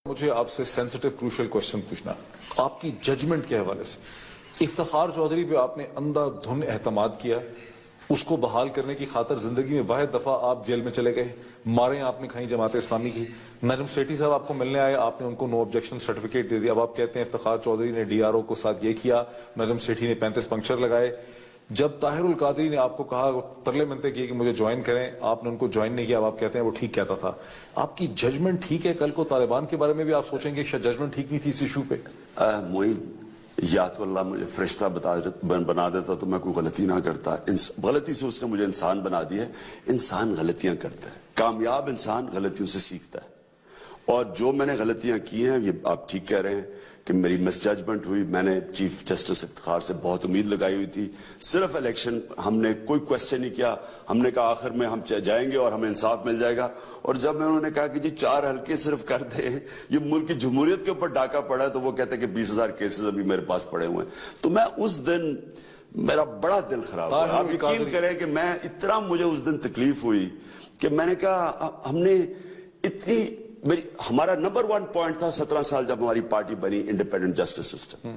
मुझे आपसे sensitive crucial question पूछना, आपकी जजमेंट के हवाले से इफ्तिखार चौधरी पे आपने अंधाधुन एहतमाद किया, उसको बहाल करने की खातर जिंदगी में वाहिद दफा आप जेल में चले गए, मारे आपने खाई जमात इस्लामी की। नजम सेठी साहब आपको मिलने आए, आपने उनको नो ऑब्जेक्शन सर्टिफिकेट दे दिया। अब आप कहते हैं इफ्तिखार चौधरी ने डीआरओ को साथ ये किया, नजम सेठी ने 35 पंक्चर लगाए। जब ताहिरुल कादरी ने आपको कहा, तरले मिनते किए कि मुझे ज्वाइन करें, आपने उनको ज्वाइन नहीं किया। अब आप कहते हैं वो ठीक कहता था। आपकी जजमेंट ठीक है? कल को तालिबान के बारे में भी आप सोचेंगे शायद जजमेंट ठीक नहीं थी इस इशू पे? या तो अल्लाह मुझे फरिश्ता बना देता तो मैं कोई गलती ना करता। गलती से उसने मुझे इंसान बना दिया। इंसान गलतियां करता है, कामयाब इंसान गलतियों से सीखता है। और जो मैंने गलतियां की हैं, ये आप ठीक कह रहे हैं कि मेरी मिसजजमेंट हुई। मैंने चीफ जस्टिस इफ्तिखार से बहुत उम्मीद लगाई हुई थी। सिर्फ इलेक्शन, हमने कोई क्वेश्चन नहीं किया। हमने कहा आखिर में हम जाएंगे और हमें इंसाफ मिल जाएगा। और जब उन्होंने कहा कि जी 4 हल्के सिर्फ कर दे, ये मुल्क की जमहूरियत के ऊपर डाका पड़ा है, तो वो कहते हैं कि 20,000 केसेस अभी मेरे पास पड़े हुए हैं। तो मैं उस दिन, मेरा बड़ा दिल खराब हुआ। आप यकीन करें कि मैं इतना, मुझे उस दिन तकलीफ हुई कि मैंने कहा हमने इतनी, हमारा नंबर 1 पॉइंट था 17 साल जब हमारी पार्टी बनी, इंडिपेंडेंट जस्टिस सिस्टम।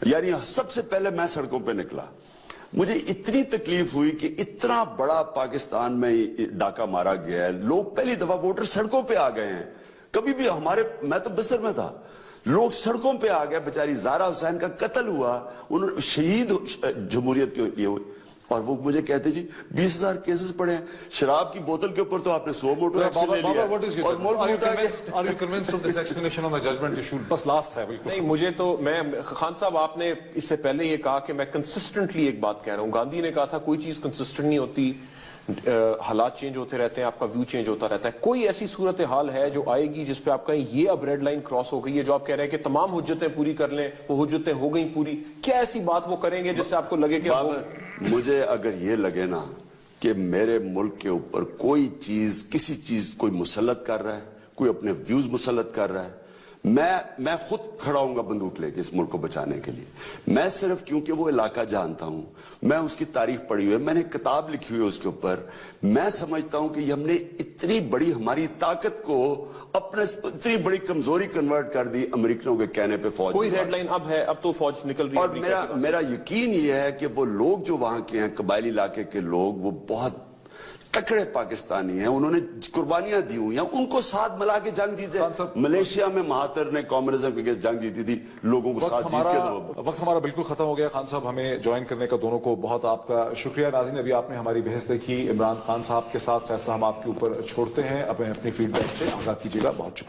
यानी सबसे पहले मैं सड़कों पे निकला। मुझे इतनी तकलीफ हुई कि इतना बड़ा पाकिस्तान में डाका मारा गया है, लोग पहली दफा वोटर सड़कों पे आ गए हैं। कभी भी मैं तो बिस्तर में था, लोग सड़कों पे आ गए। बेचारी ज़ारा हुसैन का कत्ल हुआ, उन्होंने शहीद जमहूरियत के लिए हुए, और वो मुझे कहते जी 20,000 केसेस पड़े हैं। शराब की बोतल के ऊपर तो आपने 100 मोटर एक्शन ले लिया। और बस लास्ट है बिल्कुल। नहीं, मुझे तो, मैं खान साहब, आपने इससे पहले ये कहा कि मैं कंसिस्टेंटली एक बात कह रहा हूं। गांधी ने कहा था कोई चीज कंसिस्टेंट नहीं होती, हालात चेंज होते रहते हैं, आपका व्यू चेंज होता रहता है। कोई ऐसी सूरत हाल है जो आएगी जिस पे आप कहें ये अब रेड लाइन क्रॉस हो गई है, जो आप कह रहे हैं कि तमाम हुज्जतें पूरी कर लें, वो हुज्जतें हो गई पूरी? क्या ऐसी बात वो करेंगे जिससे आपको लगे कि मुझे अगर ये लगे ना कि मेरे मुल्क के ऊपर कोई चीज, किसी चीज कोई मुसल्लत कर रहा है, कोई अपने व्यूज मुसल्लत कर रहा है, मैं खुद खड़ा हूंगा बंदूक लेके इस मुल्क को बचाने के लिए। मैं सिर्फ क्योंकि वो इलाका जानता हूं, मैं उसकी तारीफ पढ़ी हुई है, मैंने किताब लिखी हुई है उसके ऊपर। मैं समझता हूं कि हमने इतनी बड़ी हमारी ताकत को अपने इतनी बड़ी कमजोरी कन्वर्ट कर दी अमेरिकनों के कहने पे। फौज कोई रेड लाइन अब है, अब तो फौज निकल रही है। और मेरा यकीन ये है कि वो लोग जो वहां के हैं, कबायली इलाके के लोग, वो बहुत तकड़े पाकिस्तानी हैं। उन्होंने कुर्बानियां दी हुई हैं, उनको साथ मिला के जंग जीते। मलेशिया में महातर ने कम्युनिज्म के जंग जीती थी, लोगों को साथ जीत के। वक्त हमारा बिल्कुल खत्म हो गया। खान साहब, हमें ज्वाइन करने का दोनों को बहुत आपका शुक्रिया। नाज़रीन, अभी आपने हमारी बहस देखी इमरान खान साहब के साथ। फैसला हम आपके ऊपर छोड़ते हैं। अपने अपनी फीडबैक से आगाह कीजिएगा। बहुत शुक्रिया।